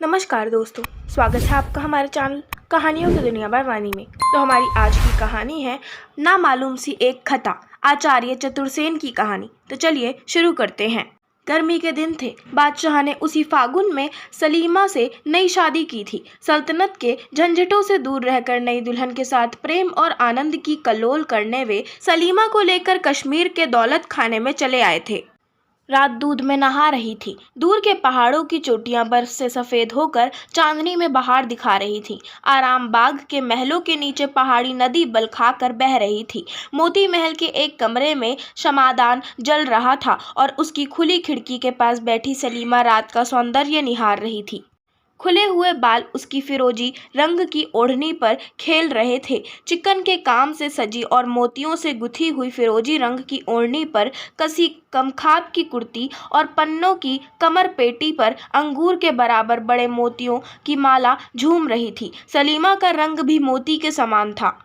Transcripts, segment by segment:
नमस्कार दोस्तों, स्वागत है आपका हमारे चैनल कहानियों की दुनिया बाय वाणी में। तो हमारी आज की कहानी है ना मालूम सी एक खता, आचार्य चतुरसेन की कहानी। तो चलिए शुरू करते हैं। गर्मी के दिन थे। बादशाह ने उसी फागुन में सलीमा से नई शादी की थी। सल्तनत के झंझटों से दूर रहकर नई दुल्हन के साथ प्रेम और आनंद की कल्लोल करने वे सलीमा को लेकर कश्मीर के दौलत खाने में चले आए थे। रात दूध में नहा रही थी। दूर के पहाड़ों की चोटियां बर्फ से सफेद होकर चांदनी में बहार दिखा रही थीं। आराम बाग के महलों के नीचे पहाड़ी नदी बल खाकर बह रही थी। मोती महल के एक कमरे में शमादान जल रहा था और उसकी खुली खिड़की के पास बैठी सलीमा रात का सौंदर्य निहार रही थी। खुले हुए बाल उसकी फिरोजी रंग की ओढ़नी पर खेल रहे थे। चिकन के काम से सजी और मोतियों से गुथी हुई फिरोजी रंग की ओढ़नी पर कसी कमखाब की कुर्ती और पन्नों की कमर पेटी पर अंगूर के बराबर बड़े मोतियों की माला झूम रही थी। सलीमा का रंग भी मोती के समान था।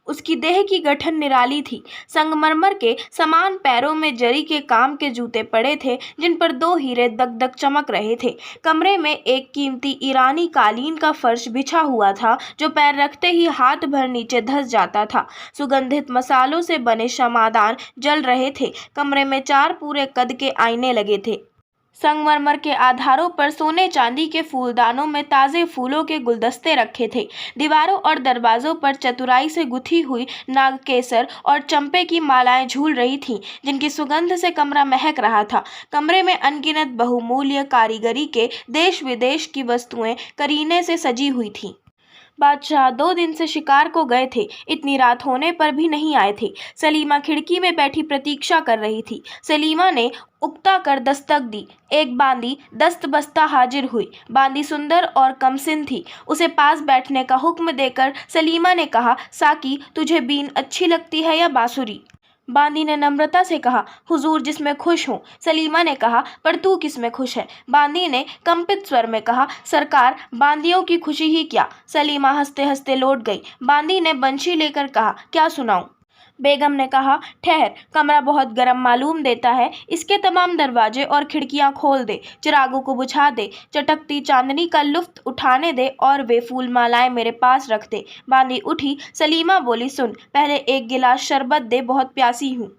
उसकी देह की गठन निराली थी। संगमरमर के समान पैरों में जरी के काम के जूते पड़े थे, जिन पर दो हीरे दगदग चमक रहे थे। कमरे में एक कीमती ईरानी कालीन का फर्श बिछा हुआ था, जो पैर रखते ही हाथ भर नीचे धंस जाता था। सुगंधित मसालों से बने शमादान जल रहे थे। कमरे में 4 पूरे कद के आईने लगे थे। संगमरमर के आधारों पर सोने चांदी के फूलदानों में ताज़े फूलों के गुलदस्ते रखे थे। दीवारों और दरवाजों पर चतुराई से गुथी हुई नागकेसर और चंपे की मालाएं झूल रही थीं, जिनकी सुगंध से कमरा महक रहा था। कमरे में अनगिनत बहुमूल्य कारीगरी के देश विदेश की वस्तुएं करीने से सजी हुई थीं। बादशाह 2 दिन से शिकार को गए थे। इतनी रात होने पर भी नहीं आए थे। सलीमा खिड़की में बैठी प्रतीक्षा कर रही थी। सलीमा ने उकता कर दस्तक दी। एक बांदी दस्तबस्ता हाजिर हुई। बांदी सुंदर और कमसिन थी। उसे पास बैठने का हुक्म देकर सलीमा ने कहा, साकी, तुझे बीन अच्छी लगती है या बांसुरी? बांदी ने नम्रता से कहा, हुजूर जिसमें खुश हूँ। सलीमा ने कहा, पर तू किसमें खुश है? बांदी ने कंपित स्वर में कहा, सरकार, बांदियों की खुशी ही क्या। सलीमा हंसते हंसते लौट गई। बांदी ने बंशी लेकर कहा, क्या सुनाऊं? बेगम ने कहा, ठहर, कमरा बहुत गर्म मालूम देता है। इसके तमाम दरवाजे और खिड़कियां खोल दे, चिरागों को बुझा दे, चटकती चांदनी का लुफ्त उठाने दे और वे फूल मालाएं मेरे पास रख दे। बांदी उठी। सलीमा बोली, सुन, पहले एक गिलास शरबत दे, बहुत प्यासी हूँ।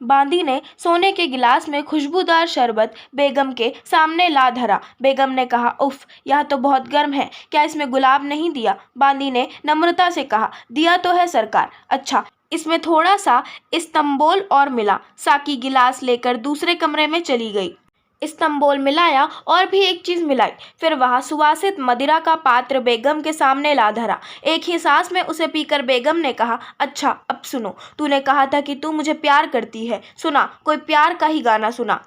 बांदी ने सोने के गिलास में खुशबूदार शरबत बेगम के सामने ला धरा। बेगम ने कहा, उफ, यह तो बहुत गर्म है, क्या इसमें गुलाब नहीं दिया? बांदी ने नम्रता से कहा, दिया तो है सरकार। अच्छा, इसमें थोड़ा सा इस्तंबोल और मिला। साकी गिलास लेकर दूसरे कमरे में चली गई। इस्तंबोल मिलाया और भी एक चीज मिलाई। फिर वह सुवासित मदिरा का पात्र बेगम के सामने ला धरा। एक ही सांस में उसे पीकर बेगम ने कहा, अच्छा, अब सुनो, तूने कहा था कि तू मुझे प्यार करती है। सुना, कोई प्यार का ही गाना सुना।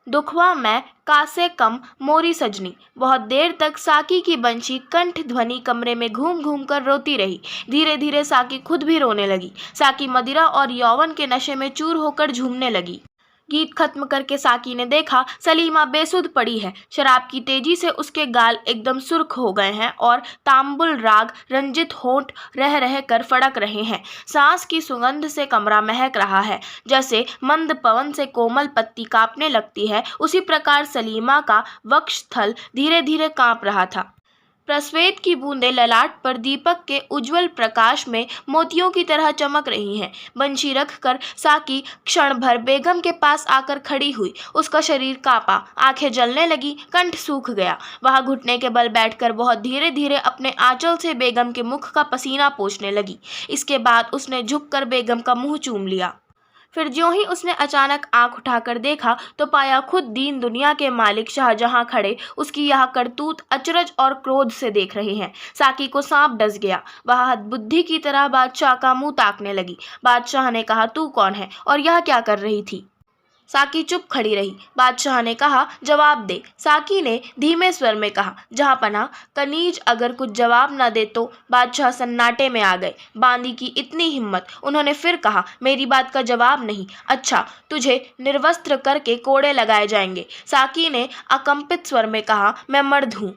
दुखवा मैं कासे कम मोरी सजनी। बहुत देर तक साकी की बंशी कंठ ध्वनि कमरे में घूम घूम कर रोती रही। धीरे धीरे साकी खुद भी रोने लगी। साकी मदिरा और यौवन के नशे में चूर होकर झूमने लगी। गीत खत्म करके साकी ने देखा, सलीमा बेसुध पड़ी है। शराब की तेजी से उसके गाल एकदम सुर्ख हो गए हैं और तांबुल राग रंजित होंठ रह रह कर फड़क रहे हैं। सांस की सुगंध से कमरा महक रहा है। जैसे मंद पवन से कोमल पत्ती कांपने लगती है, उसी प्रकार सलीमा का वक्षस्थल धीरे धीरे कांप रहा था। प्रस्वेद की बूंदें ललाट पर दीपक के उज्जवल प्रकाश में मोतियों की तरह चमक रही हैं। बंशी रखकर साकी क्षण भर बेगम के पास आकर खड़ी हुई। उसका शरीर कांपा, आंखें जलने लगी, कंठ सूख गया। वह घुटने के बल बैठकर बहुत धीरे धीरे अपने आंचल से बेगम के मुख का पसीना पोंछने लगी। इसके बाद उसने झुककर बेगम का मुंह चूम लिया। फिर ज्यों ही उसने अचानक आंख उठाकर देखा तो पाया खुद दीन दुनिया के मालिक शाहजहां खड़े उसकी यह करतूत अचरज और क्रोध से देख रहे हैं। साकी को सांप डस गया। वह हदबुद्धि की तरह बादशाह का मुंह ताकने लगी। बादशाह ने कहा, तू कौन है और यह क्या कर रही थी? साकी चुप खड़ी रही। बादशाह ने कहा, जवाब दे। साकी ने धीमे स्वर में कहा, जहांपना, कनीज अगर कुछ जवाब न दे तो। बादशाह सन्नाटे में आ गए। बांदी की इतनी हिम्मत! उन्होंने फिर कहा, मेरी बात का जवाब नहीं। अच्छा, तुझे निर्वस्त्र करके कोड़े लगाए जाएंगे। साकी ने अकंपित स्वर में कहा, मैं मर्द हूँ।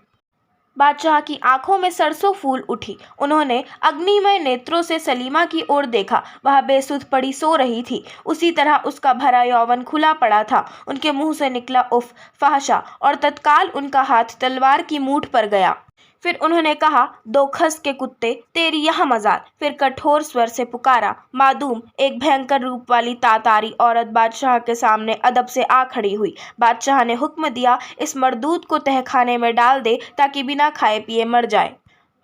बादशाह की आंखों में सरसों फूल उठी। उन्होंने अग्निमय नेत्रों से सलीमा की ओर देखा। वह बेसुध पड़ी सो रही थी। उसी तरह उसका भरा यौवन खुला पड़ा था। उनके मुंह से निकला उफ, फहशा, और तत्काल उनका हाथ तलवार की मूठ पर गया। फिर उन्होंने कहा, दो खस के कुत्ते, तेरी यह मजाल। फिर कठोर स्वर से पुकारा, मादूम। एक भयंकर रूप वाली तातारी औरत बादशाह के सामने अदब से आ खड़ी हुई। बादशाह ने हुक्म दिया, इस मरदूत को तहखाने में डाल दे ताकि बिना खाए पिए मर जाए।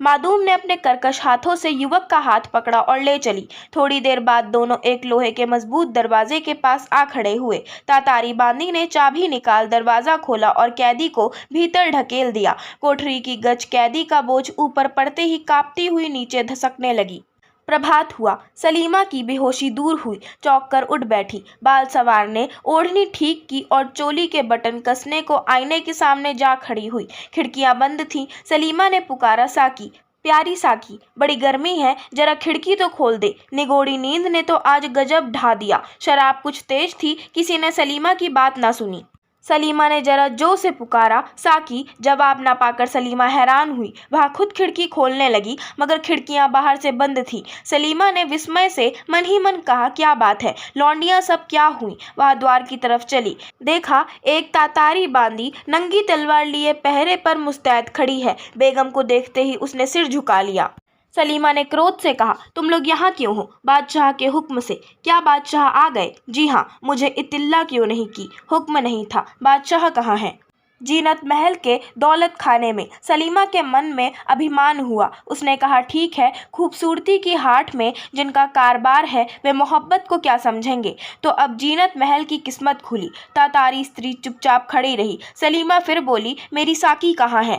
मादूम ने अपने कर्कश हाथों से युवक का हाथ पकड़ा और ले चली। थोड़ी देर बाद दोनों एक लोहे के मजबूत दरवाजे के पास आ खड़े हुए। तातारी बांदी ने चाबी निकाल दरवाजा खोला और कैदी को भीतर ढकेल दिया। कोठरी की गज कैदी का बोझ ऊपर पड़ते ही कांपती हुई नीचे धसकने लगी। प्रभात हुआ। सलीमा की बेहोशी दूर हुई। चौंक कर उठ बैठी। बाल सवार ने ओढ़नी ठीक की और चोली के बटन कसने को आईने के सामने जा खड़ी हुई। खिड़कियां बंद थीं। सलीमा ने पुकारा, साकी, प्यारी साकी, बड़ी गर्मी है, जरा खिड़की तो खोल दे। निगोड़ी नींद ने तो आज गजब ढा दिया। शराब कुछ तेज थी। किसी ने सलीमा की बात ना सुनी। सलीमा ने जरा जोर से पुकारा, साकी। जवाब ना पाकर सलीमा हैरान हुई। वह खुद खिड़की खोलने लगी, मगर खिड़कियां बाहर से बंद थीं। सलीमा ने विस्मय से मन ही मन कहा, क्या बात है, लौंडियां सब क्या हुई? वह द्वार की तरफ चली। देखा, एक तातारी बांदी नंगी तलवार लिए पहरे पर मुस्तैद खड़ी है। बेगम को देखते ही उसने सिर झुका लिया। सलीमा ने क्रोध से कहा, तुम लोग यहाँ क्यों हो? बादशाह के हुक्म से। क्या बादशाह आ गए? जी हाँ। मुझे इत्तिला क्यों नहीं की? हुक्म नहीं था। बादशाह कहाँ हैं? जीनत महल के दौलत खाने में। सलीमा के मन में अभिमान हुआ। उसने कहा, ठीक है, खूबसूरती की हाट में जिनका कारोबार है वे मोहब्बत को क्या समझेंगे। तो अब जीनत महल की किस्मत खुली। तातारी स्त्री चुपचाप खड़ी रही। सलीमा फिर बोली, मेरी साकी कहाँ है?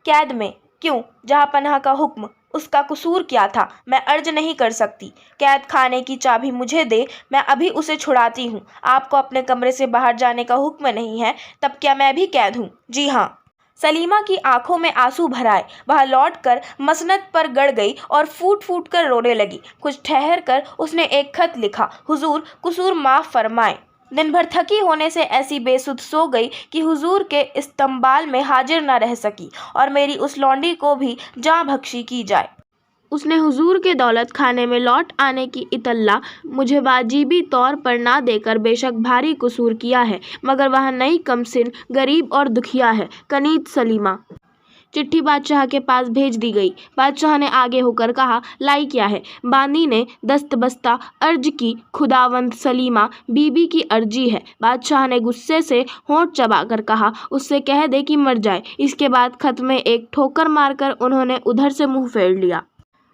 कैद में। क्यों? जहाँ पनाह का हुक्म। उसका कसूर क्या था? मैं अर्ज नहीं कर सकती। कैद खाने की चाबी मुझे दे, मैं अभी उसे छुड़ाती हूँ। आपको अपने कमरे से बाहर जाने का हुक्म नहीं है, तब क्या मैं भी कैद हूँ? जी हाँ। सलीमा की आंखों में आंसू भर आए। वह लौटकर मसनद पर गड़ गई और फूट फूट कर रोने लगी। कुछ ठहर कर उसने एक खत लिखा, हुजूर, कसूर माफ़ फरमाएं। दिन भर थकी होने से ऐसी बेसुध सो गई कि हुजूर के इस्तंबाल में हाजिर न रह सकी और मेरी उस लौंडी को भी जाँ बख्शी की जाए। उसने हुजूर के दौलत खाने में लौट आने की इतल्ला मुझे वाजिबी तौर पर ना देकर बेशक भारी कसूर किया है, मगर वह नई कमसिन, गरीब और दुखिया है। कनीज सलीमा। चिट्ठी बादशाह के पास भेज दी गई। बादशाह ने आगे होकर कहा, लाई क्या है? बांदी ने दस्तबस्ता अर्ज की, खुदावंद सलीमा बीबी की अर्जी है। बादशाह ने गुस्से से होंठ चबाकर कहा, उससे कह दे कि मर जाए। इसके बाद खत में एक ठोकर मारकर उन्होंने उधर से मुंह फेर लिया।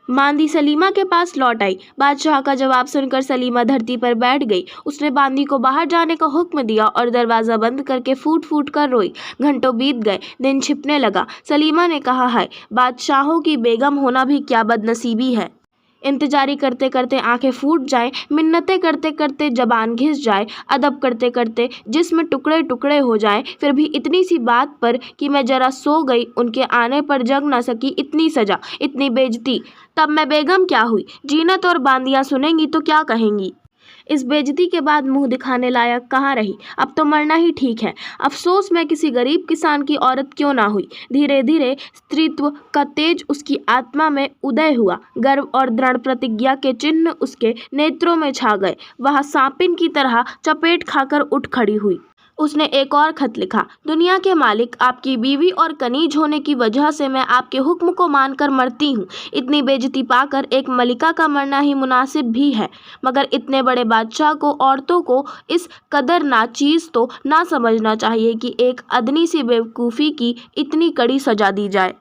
बांदी सलीमा के पास लौट आई। बादशाह का जवाब सुनकर सलीमा धरती पर बैठ गई। उसने बांदी को बाहर जाने का हुक्म दिया और दरवाज़ा बंद करके फूट फूट कर रोई। घंटों बीत गए। दिन छिपने लगा। सलीमा ने कहा, हाय, बादशाहों की बेगम होना भी क्या बदनसीबी है। इंतजारी करते करते आंखें फूट जाएं, मिन्नतें करते करते जबान घिस जाए, अदब करते करते जिस्म टुकड़े टुकड़े हो जाएं, फिर भी इतनी सी बात पर कि मैं जरा सो गई, उनके आने पर जग न सकी, इतनी सजा, इतनी बेइज्जती। तब मैं बेगम क्या हुई? जीनत और बांदियाँ सुनेंगी तो क्या कहेंगी? इस बेइज्जती के बाद मुंह दिखाने लायक कहाँ रही? अब तो मरना ही ठीक है। अफसोस मैं किसी गरीब किसान की औरत क्यों ना हुई। धीरे धीरे स्त्रीत्व का तेज उसकी आत्मा में उदय हुआ। गर्व और दृढ़ प्रतिज्ञा के चिन्ह उसके नेत्रों में छा गए। वह सांपिन की तरह चपेट खाकर उठ खड़ी हुई। उसने एक और खत लिखा, दुनिया के मालिक, आपकी बीवी और कनीज होने की वजह से मैं आपके हुक्म को मानकर मरती हूँ। इतनी बेइज्जती पाकर एक मलिका का मरना ही मुनासिब भी है, मगर इतने बड़े बादशाह को औरतों को इस कदर नाचीज तो ना समझना चाहिए कि एक अदनी सी बेवकूफ़ी की इतनी कड़ी सजा दी जाए।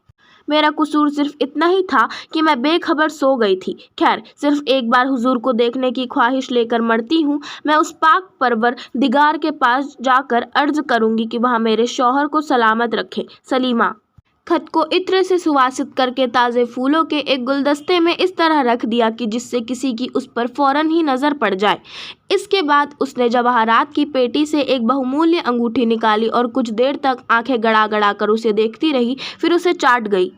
मेरा कसूर सिर्फ इतना ही था कि मैं बेखबर सो गई थी। खैर, सिर्फ एक बार हुजूर को देखने की ख्वाहिश लेकर मरती हूँ। मैं उस पाक परवर दिगार के पास जाकर अर्ज करूँगी कि वह मेरे शौहर को सलामत रखे। सलीमा। खत को इत्र से सुवासित करके ताज़े फूलों के एक गुलदस्ते में इस तरह रख दिया कि जिससे किसी की उस पर फौरन ही नज़र पड़ जाए। इसके बाद उसने जवाहरात की पेटी से एक बहुमूल्य अंगूठी निकाली और कुछ देर तक आंखें गड़ा गड़ा कर उसे देखती रही, फिर उसे चाट गई।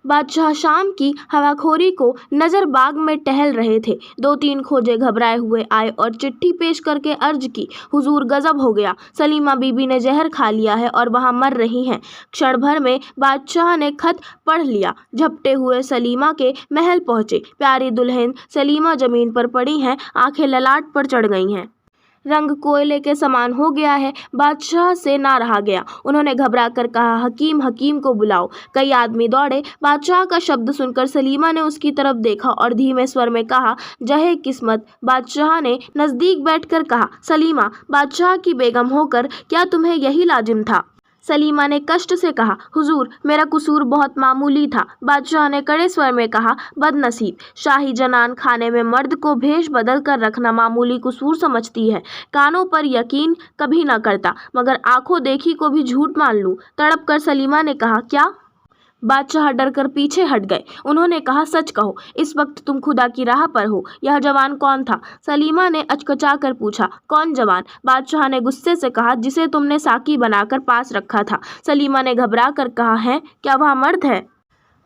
बादशाह शाम की हवाखोरी को नजर बाग में टहल रहे थे। 2-3 खोजे घबराए हुए आए और चिट्ठी पेश करके अर्ज की, हुजूर गजब हो गया, सलीमा बीबी ने जहर खा लिया है और वहाँ मर रही हैं। क्षण भर में बादशाह ने खत पढ़ लिया। झपटे हुए सलीमा के महल पहुँचे। प्यारी दुल्हन सलीमा जमीन पर पड़ी हैं, आंखें ललाट पर चढ़ गई हैं। रंग कोयले के समान हो गया है। बादशाह से ना रहा गया। उन्होंने घबरा कर कहा, हकीम हकीम को बुलाओ। कई आदमी दौड़े। बादशाह का शब्द सुनकर सलीमा ने उसकी तरफ देखा और धीमे स्वर में कहा, जहे किस्मत। बादशाह ने नज़दीक बैठकर कहा, सलीमा बादशाह की बेगम होकर क्या तुम्हें यही लाजिम था? सलीमा ने कष्ट से कहा, हुजूर मेरा कसूर बहुत मामूली था। बादशाह ने कड़े स्वर में कहा, बदनसीब, शाही जनान खाने में मर्द को भेष बदल कर रखना मामूली कसूर समझती है। कानों पर यकीन कभी न करता, मगर आंखों देखी को भी झूठ मान लूं। तड़प कर सलीमा ने कहा, क्या? बादशाह डर कर पीछे हट गए। उन्होंने कहा, सच कहो, इस वक्त तुम खुदा की राह पर हो। यह जवान कौन था? सलीमा ने अचकचा कर पूछा, कौन जवान? बादशाह ने गुस्से से कहा, जिसे तुमने साकी बनाकर पास रखा था। सलीमा ने घबरा कर कहा, है क्या वह मर्द है?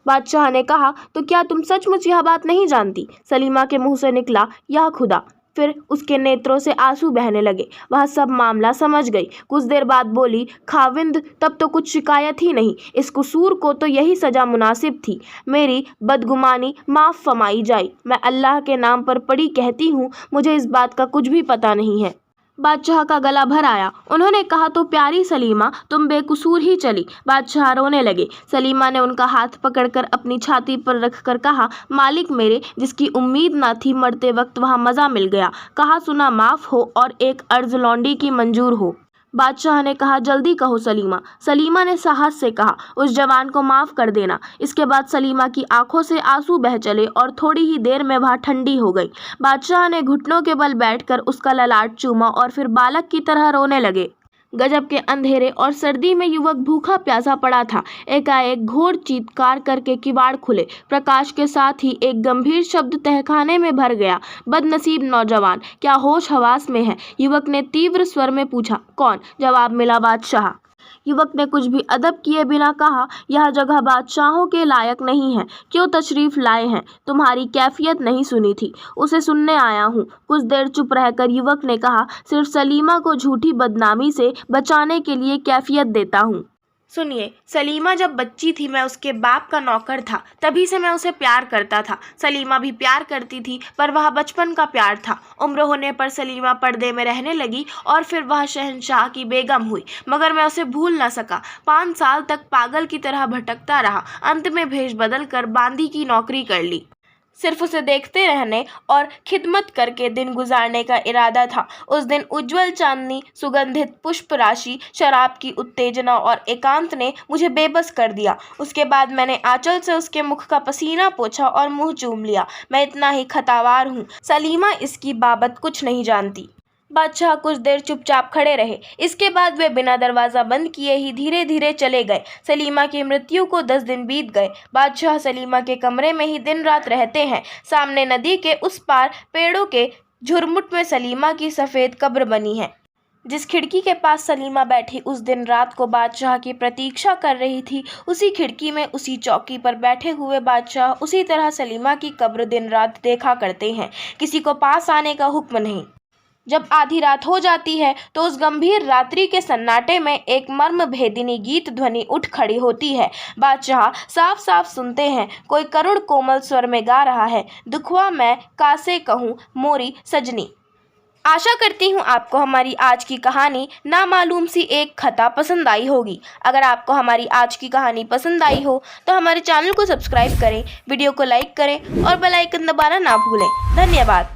बादशाह ने कहा, तो क्या तुम सचमुच यह बात नहीं जानती? सलीमा के मुंह से निकला, यह खुदा। फिर उसके नेत्रों से आंसू बहने लगे। वह सब मामला समझ गई। कुछ देर बाद बोली, खाविंद तब तो कुछ शिकायत ही नहीं। इस कसूर को तो यही सजा मुनासिब थी। मेरी बदगुमानी माफ़ फरमाई जाए। मैं अल्लाह के नाम पर पड़ी कहती हूँ, मुझे इस बात का कुछ भी पता नहीं है। बादशाह का गला भर आया। उन्होंने कहा, तो प्यारी सलीमा तुम बेकसूर ही चली। बादशाह रोने लगे। सलीमा ने उनका हाथ पकड़कर अपनी छाती पर रखकर कहा, मालिक मेरे, जिसकी उम्मीद ना थी, मरते वक्त वहाँ मज़ा मिल गया। कहा सुना माफ़ हो और एक अर्ज लौंडी की मंजूर हो। बादशाह ने कहा, जल्दी कहो सलीमा। सलीमा ने साहस से कहा, उस जवान को माफ़ कर देना। इसके बाद सलीमा की आंखों से आंसू बह चले और थोड़ी ही देर में वह ठंडी हो गई। बादशाह ने घुटनों के बल बैठकर उसका ललाट चूमा और फिर बालक की तरह रोने लगे। गजब के अंधेरे और सर्दी में युवक भूखा प्यासा पड़ा था। एकाएक घोर चीत्कार करके किवाड़ खुले। प्रकाश के साथ ही एक गंभीर शब्द तहखाने में भर गया, बदनसीब नौजवान, क्या होश हवास में है? युवक ने तीव्र स्वर में पूछा, कौन? जवाब मिला, बादशाह। युवक ने कुछ भी अदब किए बिना कहा, यह जगह बादशाहों के लायक नहीं है। क्यों तशरीफ लाए हैं? तुम्हारी कैफियत नहीं सुनी थी, उसे सुनने आया हूँ। कुछ देर चुप रहकर युवक ने कहा, सिर्फ सलीमा को झूठी बदनामी से बचाने के लिए कैफियत देता हूँ। सुनिए, सलीमा जब बच्ची थी मैं उसके बाप का नौकर था, तभी से मैं उसे प्यार करता था। सलीमा भी प्यार करती थी, पर वह बचपन का प्यार था। उम्र होने पर सलीमा पर्दे में रहने लगी और फिर वह शहंशाह की बेगम हुई, मगर मैं उसे भूल न सका। 5 साल तक पागल की तरह भटकता रहा। अंत में भेष बदल कर बांदी की नौकरी कर ली। सिर्फ उसे देखते रहने और खिदमत करके दिन गुजारने का इरादा था। उस दिन उज्जवल चांदनी, सुगंधित पुष्प राशि, शराब की उत्तेजना और एकांत ने मुझे बेबस कर दिया। उसके बाद मैंने आंचल से उसके मुख का पसीना पोंछा और मुंह चूम लिया। मैं इतना ही खतावार हूँ। सलीमा इसकी बाबत कुछ नहीं जानती। बादशाह कुछ देर चुपचाप खड़े रहे। इसके बाद वे बिना दरवाज़ा बंद किए ही धीरे धीरे चले गए। सलीमा की मृत्यु को 10 दिन बीत गए। बादशाह सलीमा के कमरे में ही दिन रात रहते हैं। सामने नदी के उस पार पेड़ों के झुरमुट में सलीमा की सफ़ेद कब्र बनी है। जिस खिड़की के पास सलीमा बैठी उस दिन रात को बादशाह की प्रतीक्षा कर रही थी, उसी खिड़की में उसी चौकी पर बैठे हुए बादशाह उसी तरह सलीमा की कब्र दिन रात देखा करते हैं। किसी को पास आने का हुक्म नहीं। जब आधी रात हो जाती है तो उस गंभीर रात्रि के सन्नाटे में एक मर्म भेदिनी गीत ध्वनि उठ खड़ी होती है। बादशाह साफ साफ सुनते हैं, कोई करुण कोमल स्वर में गा रहा है, दुखवा मैं कासे कहूँ मोरी सजनी। आशा करती हूँ आपको हमारी आज की कहानी ना मालूम सी एक खता पसंद आई होगी। अगर आपको हमारी आज की कहानी पसंद आई हो तो हमारे चैनल को सब्सक्राइब करें, वीडियो को लाइक करें और बेल आइकन दबाना ना भूलें। धन्यवाद।